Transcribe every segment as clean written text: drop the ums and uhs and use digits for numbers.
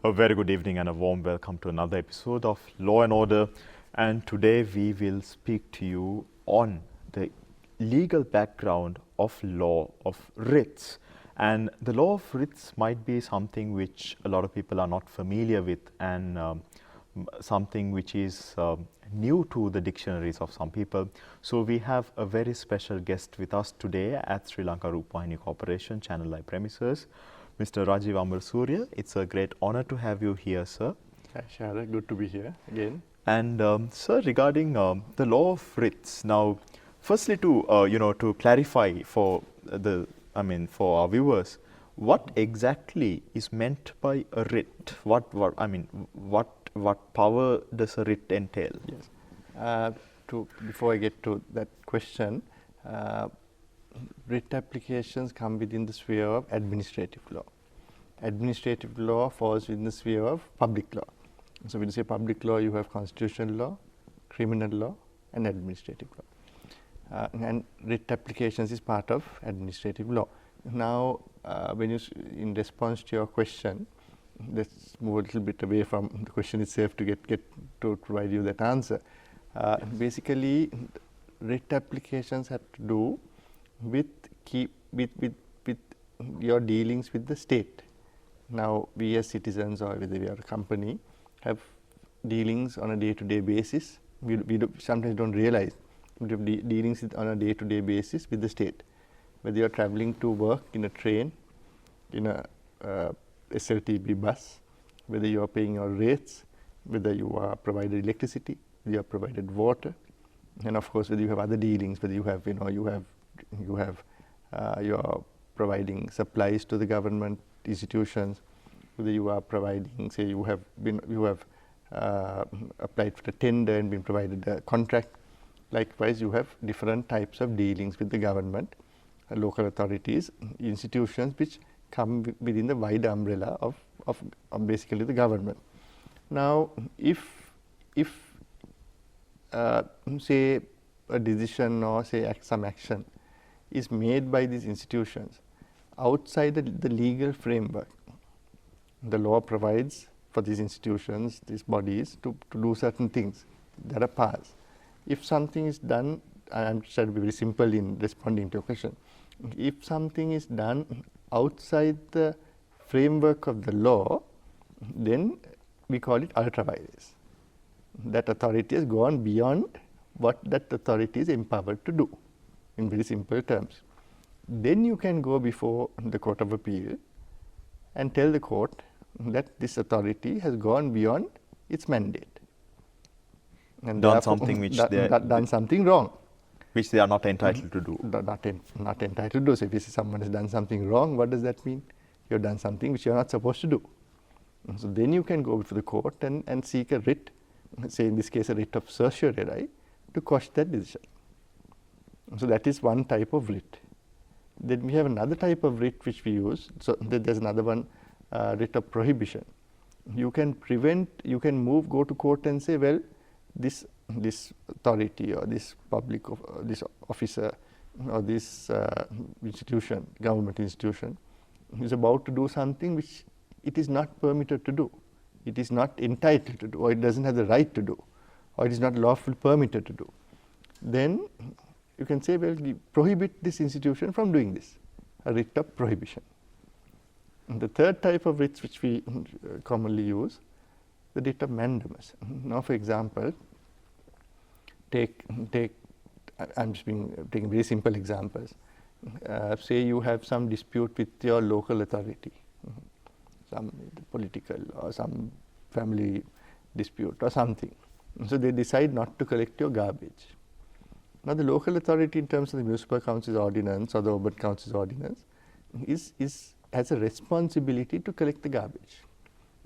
A very good evening and a warm welcome to another episode of Law and Order. And today we will speak to you on the legal background of law of writs. And the law of writs might be something which a lot of people are not familiar with, and something which is new to the dictionaries of some people. So we have a very special guest with us today at Sri Lanka Rupavahini Corporation, Channel I premises, Mr. Rajiv Amar Surya. It's a great honor to have you here, sir. Hi, Shara. Good to be here again. And sir, regarding the law of writs, now, firstly, to clarify for for our viewers, what exactly is meant by a writ? What power does a writ entail? Yes. Before I get to that question, writ applications come within the sphere of administrative law. Administrative law falls within the sphere of public law. So when you say public law, you have constitutional law, criminal law, and administrative law. And writ applications is part of administrative law. Now, in response to your question, let's move a little bit away from the question itself to get to provide you that answer. Basically, writ applications have to do with your dealings with the state. Now, we as citizens, or whether we are a company, have dealings on a day-to-day basis. We sometimes don't realize we have dealings on a day-to-day basis with the state. Whether you are traveling to work in a train, in a SLTB bus, whether you are paying your rates, whether you are provided electricity, whether you are provided water, and of course, whether you have other dealings, whether you are providing supplies to the government institutions, whether you are providing, say, you have applied for a tender and been provided a contract. Likewise, you have different types of dealings with the government, local authorities, institutions which come within the wider umbrella of basically the government. Now, if say a decision or say some action is made by these institutions outside the legal framework, the law provides for these institutions, these bodies to do certain things. There are powers. If something is done, I am trying to be very simple in responding to your question. If something is done outside the framework of the law, then we call it ultra vires. That authority has gone beyond what that authority is empowered to do, in very simple terms. Then you can go before the Court of Appeal and tell the court that this authority has gone beyond its mandate and done something which done something wrong, which they are not entitled to do. Not entitled to do. So if you say someone has done something wrong, what does that mean? You have done something which you are not supposed to do. So then you can go before the court and seek a writ, say in this case a writ of certiorari, to quash that decision. So that is one type of writ. Then we have another type of writ which we use. So there's another one, writ of prohibition. You can prevent, you can go to court and say, well, this authority or this public, this officer or this institution, government institution, is about to do something which it is not permitted to do. It is not entitled to do, or it doesn't have the right to do, or it is not lawful permitted to do. Then you can say, well, we prohibit this institution from doing this, a writ of prohibition. And the third type of writs which we commonly use, the writ of mandamus. Now, for example, I'm just taking very simple examples. Say you have some dispute with your local authority, some political or some family dispute or something. So they decide not to collect your garbage. Now, the local authority, in terms of the municipal council's ordinance or the urban council's ordinance, has a responsibility to collect the garbage.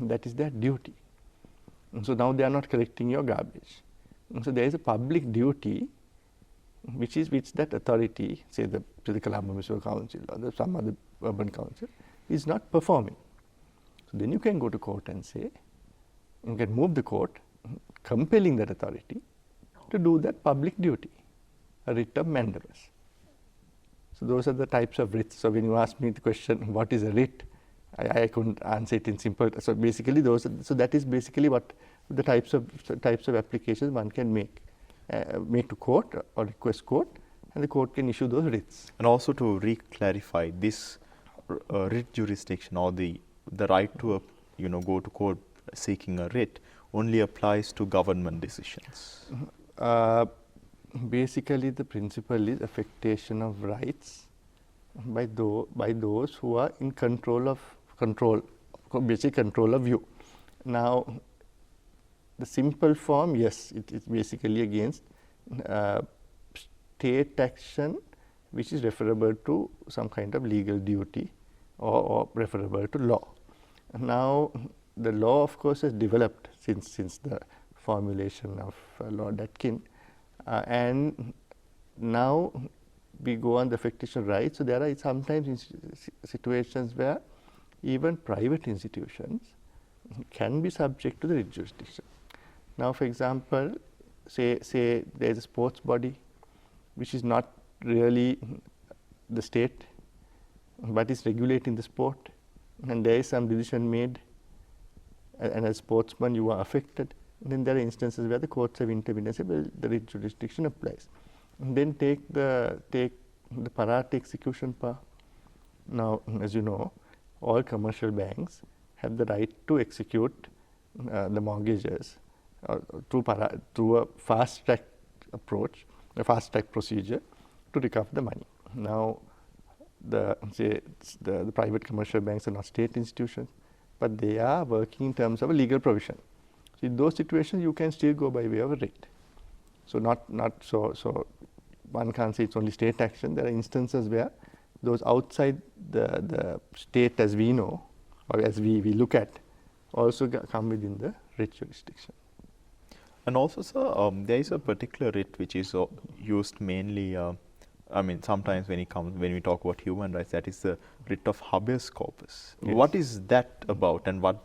That is their duty. And so now they are not collecting your garbage. And so there is a public duty which that authority, say the Colombo Municipal Council or some other urban council, is not performing. So then you can go to court and say, you can move the court compelling that authority to do that public duty, a writ of mandamus. So those are the types of writs. So when you ask me the question, what is a writ? I couldn't answer it in simple. So basically, that is basically what the types of applications one can make to court or request court, and the court can issue those writs. And also to re-clarify, this writ jurisdiction or the right to go to court seeking a writ only applies to government decisions. Basically, the principle is affectation of rights by those who are in control of you. Now, the simple form, yes, it is basically against state action which is referable to some kind of legal duty or referable to law. Now, the law of course has developed since the formulation of Lord Atkin, and now we go on the affectation of rights. So, there are sometimes situations where even private institutions can be subject to the writ jurisdiction. Now, for example, say there is a sports body which is not really the state, but is regulating the sport, and there is some decision made, and as sportsman you are affected. Then there are instances where the courts have intervened and said, well, the writ jurisdiction applies. And then take the Parate execution power. Now, as you know, all commercial banks have the right to execute the mortgages through a fast track approach, a fast track procedure to recover the money. Now, the private commercial banks are not state institutions, but they are working in terms of a legal provision. So, in those situations you can still go by way of a writ. So, so one can't say it's only state action. There are instances where those outside the state as we know or as we look at also come within the writ jurisdiction. And also, sir, there is a particular writ which is used mainly, sometimes when we talk about human rights, that is the writ of habeas corpus. Yes. What is that about, and what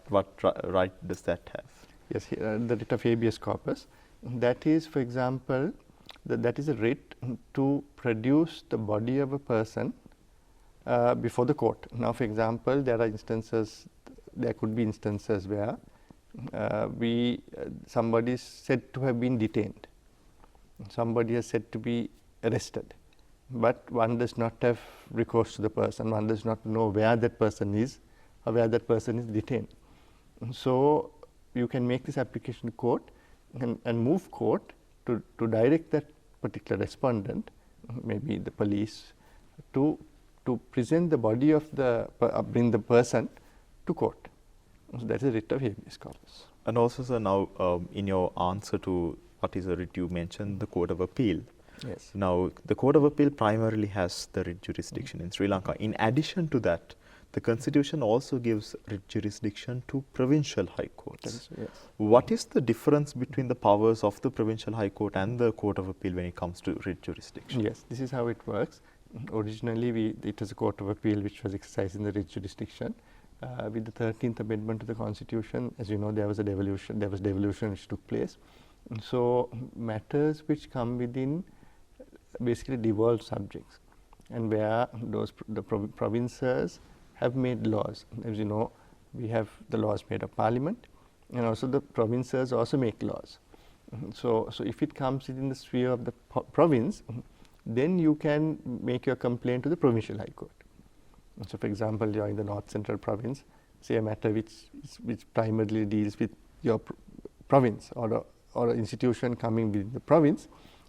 right does that have? Yes, the writ of habeas corpus, that is, for example, that is a writ to produce the body of a person before the court. Now, for example, there could be instances where somebody is said to have been detained, somebody is said to be arrested, but one does not have recourse to the person, one does not know where that person is or where that person is detained. So, you can make this application to court and move court to direct that particular respondent, maybe the police, to present the body of bring the person to court. So, that is a writ of habeas corpus. And also, sir, now in your answer to what is a writ, you mentioned the Court of Appeal. Yes. Now, the Court of Appeal primarily has the writ jurisdiction in Sri Lanka. In addition to that, the Constitution also gives writ jurisdiction to provincial high courts. Yes. What is the difference between the powers of the provincial high court and the Court of Appeal when it comes to writ jurisdiction? Yes, this is how it works. Originally, it was a Court of Appeal which was exercising the writ jurisdiction. With the 13th Amendment to the Constitution, as you know, there was devolution which took place. And so, matters which come within basically devolved subjects, and where the provinces have made laws. As you know, we have the laws made of Parliament, and also the provinces also make laws. So if it comes within the sphere of the province, then you can make your complaint to the Provincial High Court. So, for example, you are in the North Central Province, say a matter which primarily deals with your province or an institution coming within the province,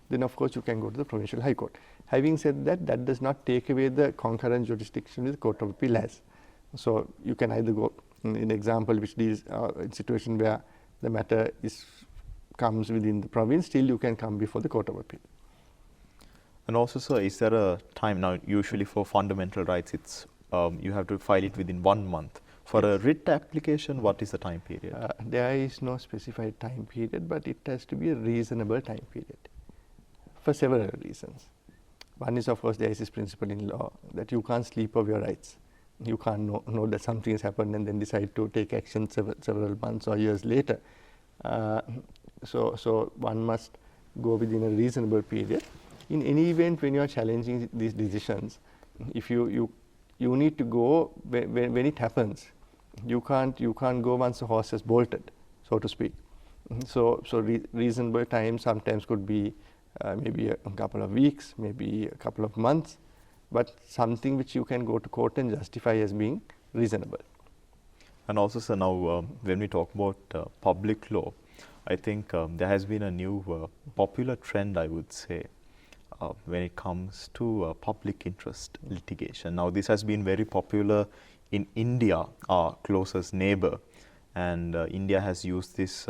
then of course you can go to the Provincial High Court. Having said that, that does not take away the concurrent jurisdiction which the Court of Appeal has. So, you can either go in example which deals in situation where the matter comes within the province, still you can come before the Court of Appeal. And also, sir, is there a time now? Usually, for fundamental rights, it's you have to file it within 1 month. For a writ application, what is the time period? There is no specified time period, but it has to be a reasonable time period for several reasons. One is, of course, there is this principle in law that you can't sleep of your rights. You can't know that something has happened and then decide to take action several months or years later. So one must go within a reasonable period. In any event, when you are challenging these decisions, if you you need to go when it happens. You can't go once the horse has bolted, so to speak. So reasonable time sometimes could be maybe a couple of weeks, maybe a couple of months, but something which you can go to court and justify as being reasonable. And also, sir, now when we talk about public law, I think there has been a new popular trend, I would say, when it comes to public interest litigation. Now, this has been very popular in India, our closest neighbor, and India has used this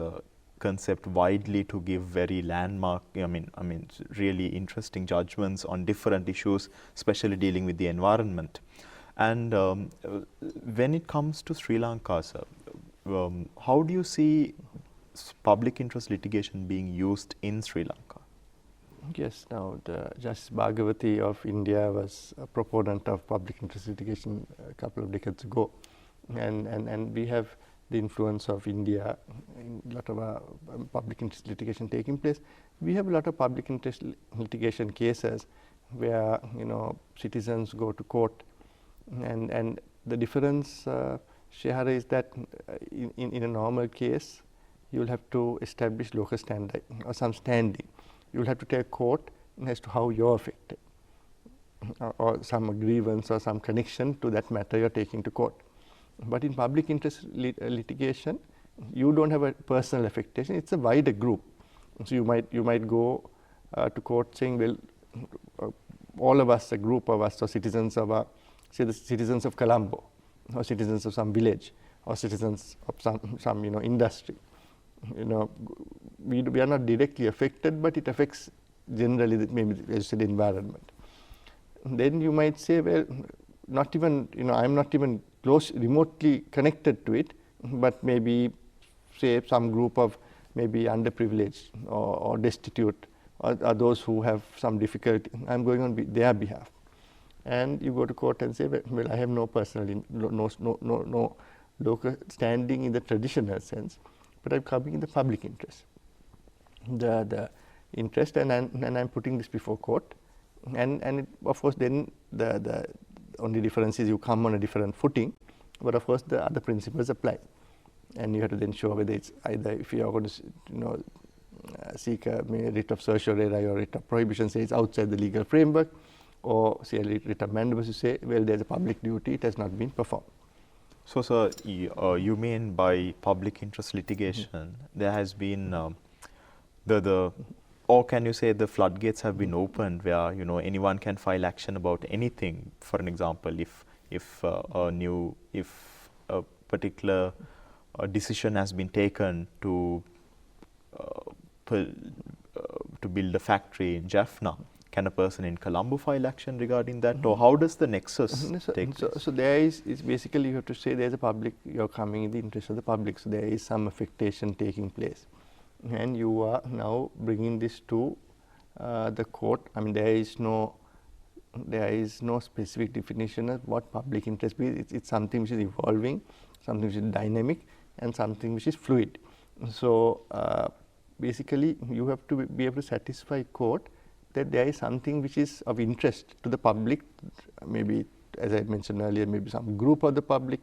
concept widely to give very landmark, really interesting judgments on different issues, especially dealing with the environment. And when it comes to Sri Lanka, sir, how do you see public interest litigation being used in Sri Lanka? Yes, now Justice Bhagavati of India was a proponent of public interest litigation a couple of decades ago, and we have the influence of India in a lot of public interest litigation taking place. We have a lot of public interest litigation cases where citizens go to court, and the difference, Shehara, is that in a normal case you will have to establish local standard or some standing. You will have to take court as to how you are affected, or some grievance or some connection to that matter you are taking to court. But in public interest litigation, you don't have a personal affectation, it's a wider group. So you might go to court saying, well, all of us, a group of us, or citizens of say the citizens of Colombo, or citizens of some village, or citizens of some industry. We are not directly affected, but it affects generally maybe, as you said, environment. Then you might say, well, not even I'm not even remotely connected to it, but maybe say some group of maybe underprivileged or destitute, or those who have some difficulty. I'm going on their behalf, and you go to court and say, well, I have no personal no local standing in the traditional sense, but I'm coming in the public interest. The interest, and I'm putting this before court, and of course then the only difference is you come on a different footing, but of course the other principles apply, and you have to then show whether it's either, if you are going to seek a writ of certiorari or writ of prohibition, say it's outside the legal framework, or say a writ of mandamus, you say, well, there's a public duty, it has not been performed. So, sir, you mean by public interest litigation, there has been or can you say the floodgates have been opened where anyone can file action about anything? For an example, if a particular decision has been taken to build a factory in Jaffna, can a person in Colombo file action regarding that, or how does the nexus take place? So there is basically, you have to say there's a public, you're coming in the interest of the public, so there is some affectation taking place, and you are now bringing this to the court. I mean, there is no specific definition of what public interest is. It's something which is evolving, something which is dynamic, and something which is fluid. So basically, you have to be able to satisfy court that there is something which is of interest to the public, maybe, as I mentioned earlier, maybe some group of the public,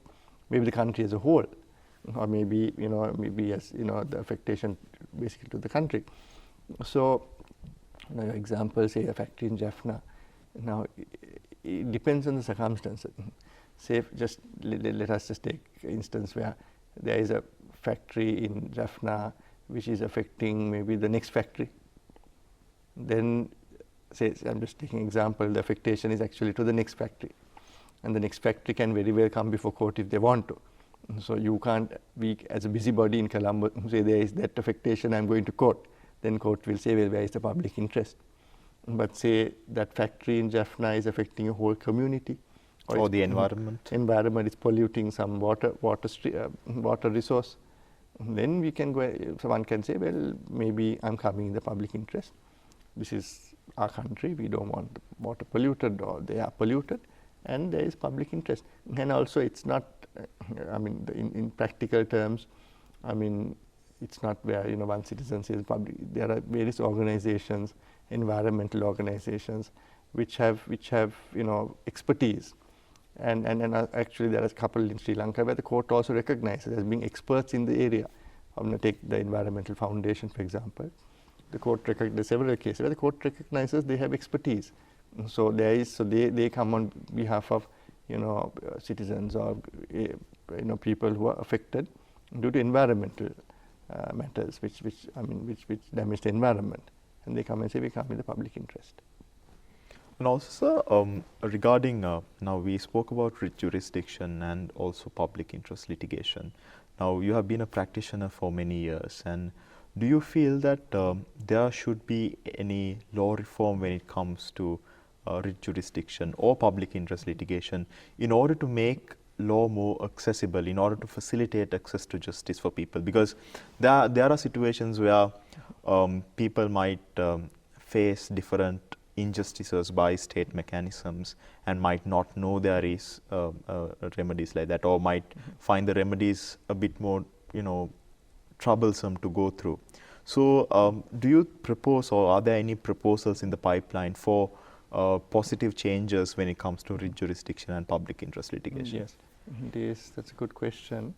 maybe the country as a whole, or maybe as the affectation basically to the country. So, example, say a factory in Jaffna. Now, it depends on the circumstances. Say, let us just take an instance where there is a factory in Jaffna which is affecting maybe the next factory. Then, say, I'm just taking an example, the affectation is actually to the next factory, and the next factory can very well come before court if they want to. So you can't be, as a busybody in Colombo, say there is that affectation, I'm going to court. Then court will say, well, where is the public interest? But say that factory in Jaffna is affecting a whole community, or the environment. Environment is polluting some water resource. Then we can go. Someone can say, well, maybe I'm coming in the public interest. This is our country. We don't want the water polluted, or they are polluted, and there is public interest. And also, it's not. I mean, in practical terms, I mean, it's not where one citizen says public. There are various organizations, environmental organizations, which have expertise And actually there are a couple in Sri Lanka where the court also recognizes as being experts in the area. I'm going to take the Environmental Foundation, for example. The court recognizes several cases where the court recognizes they have expertise. So they come on behalf of citizens or people who are affected due to environmental matters, which damage the environment, and they come and say we come in the public interest. And also, sir, regarding now we spoke about writ jurisdiction and also public interest litigation. Now you have been a practitioner for many years, and do you feel that there should be any law reform when it comes to writ jurisdiction or public interest litigation in order to make law more accessible, in order to facilitate access to justice for people? Because there are situations where people might face different injustices by state mechanisms and might not know there is remedies like that, or might find the remedies a bit more troublesome to go through. So do you propose, or are there any proposals in the pipeline for positive changes when it comes to writ jurisdiction and public interest litigation? Yes, that's a good question.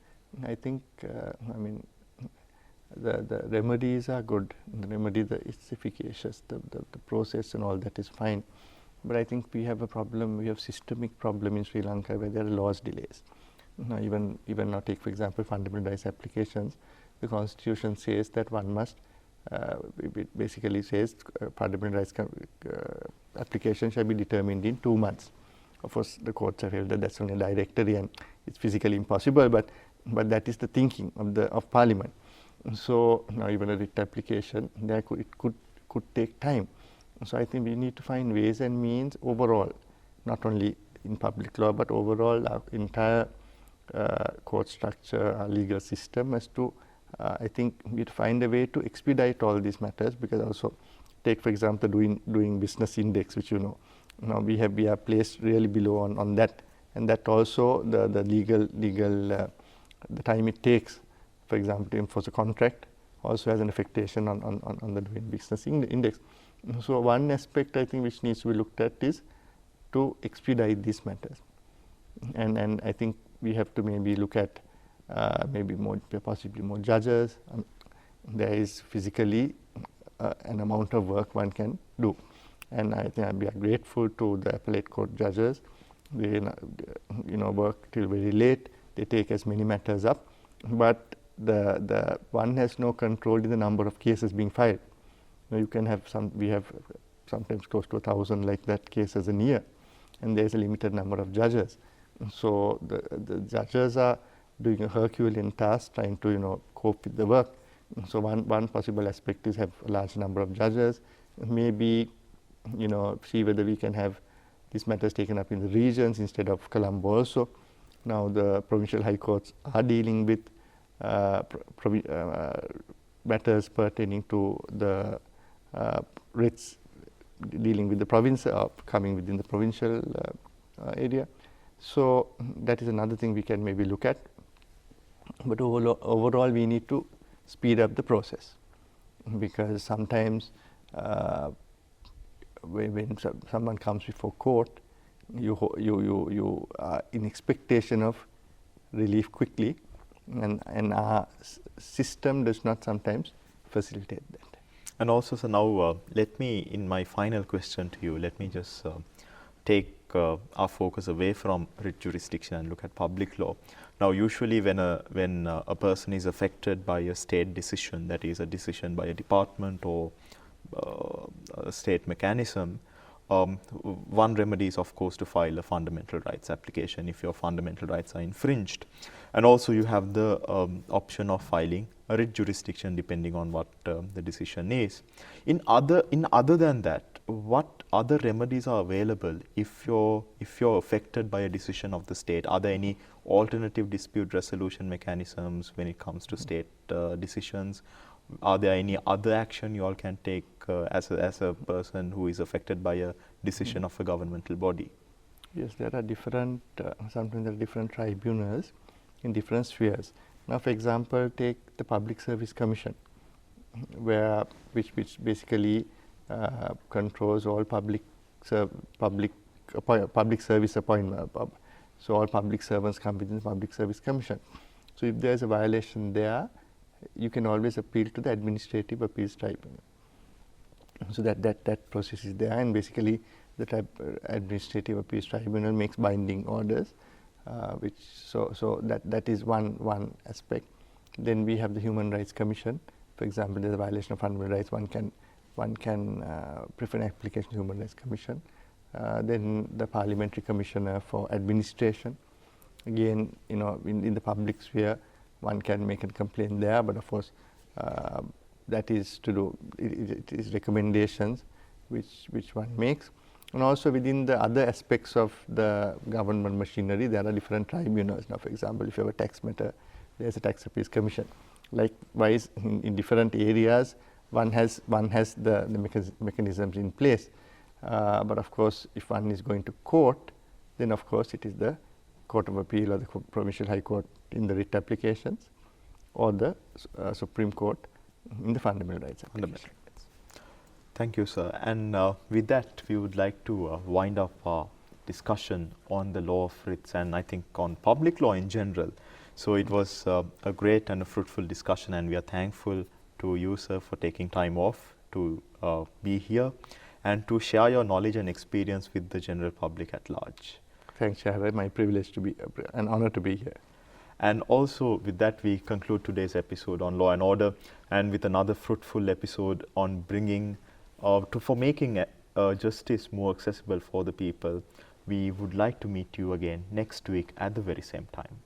I think the remedies are good. The remedy is efficacious. The process and all that is fine. But I think we have a problem. We have systemic problem in Sri Lanka where there are laws delays. Now, even now, take for example fundamental rights applications. The Constitution says that one must. It basically says fundamental rights application shall be determined in 2 months. Of course, the courts have held that that's only a directory and it's physically impossible. But that is the thinking of Parliament. So now even a writ application, it could take time. So I think we need to find ways and means overall, not only in public law, but overall our entire court structure, our legal system, as to I think we have to find a way to expedite all these matters. Because also take for example doing business index, which now we are placed really below on that, and that also the legal the time it takes, for example, to enforce a contract also has an affectation on the doing business index. So one aspect I think which needs to be looked at is to expedite these matters, and I think we have to maybe look at possibly more judges. There is physically an amount of work one can do, and I think we are grateful to the appellate court judges. They work till very late. They take as many matters up, but the one has no control in the number of cases being filed. You can have we have sometimes close to 1,000 like that cases in a year, and there is a limited number of judges. So the judges are doing a Herculean task trying to cope with the work. So one possible aspect is have a large number of judges, maybe see whether we can have these matters taken up in the regions instead of Colombo also. Now the provincial high courts are dealing with matters pertaining to the writs dealing with the province coming within the provincial area. So that is another thing we can maybe look at. But overall we need to speed up the process, because sometimes when someone comes before court, you are in expectation of relief quickly, and our system does not sometimes facilitate that. And also, so now let me, in my final question to you, let me just take our focus away from writ jurisdiction and look at public law. Now, usually when a person is affected by a state decision, that is a decision by a department or a state mechanism, one remedy is of course to file a fundamental rights application if your fundamental rights are infringed, and also you have the option of filing a writ jurisdiction depending on what the decision is. In other than that, what other remedies are available if you're affected by a decision of the state? Are there any alternative dispute resolution mechanisms when it comes to state decisions? Are there any other action you all can take as a person who is affected by a decision of a governmental body? Yes, there are different, sometimes there are different tribunals in different spheres. Now, for example, take the Public Service Commission, which basically controls all public service appointment, So all public servants come within the Public Service Commission. So if there is a violation there, you can always appeal to the Administrative Appeals Tribunal. So that process is there, and basically the Administrative Appeals Tribunal makes binding orders, so that is one aspect. Then we have the Human Rights Commission. For example, there is a violation of fundamental rights. One can prefer an application to Human Rights Commission. Then the Parliamentary Commissioner for Administration. Again, in the public sphere, one can make a complaint there, but of course, that is to do. It is recommendations which one makes, and also within the other aspects of the government machinery, there are different tribunals. Now, for example, if you have a tax matter, there is a Tax Appeals Commission. Likewise, in different areas, one has the mechanisms in place. But of course, if one is going to court, then of course it is the Court of Appeal or the Provincial High Court in the writ applications, or the Supreme Court in the fundamental rights application. Thank you, sir. And with that, we would like to wind up our discussion on the law of writs, and I think on public law in general. So it was a great and a fruitful discussion, and we are thankful to you, sir, for taking time off to be here and to share your knowledge and experience with the general public at large. Thanks, Shahra. My privilege to be, an honor to be here. And also with that, we conclude today's episode on law and order, and with another fruitful episode on bringing for making justice more accessible for the people. We would like to meet you again next week at the very same time.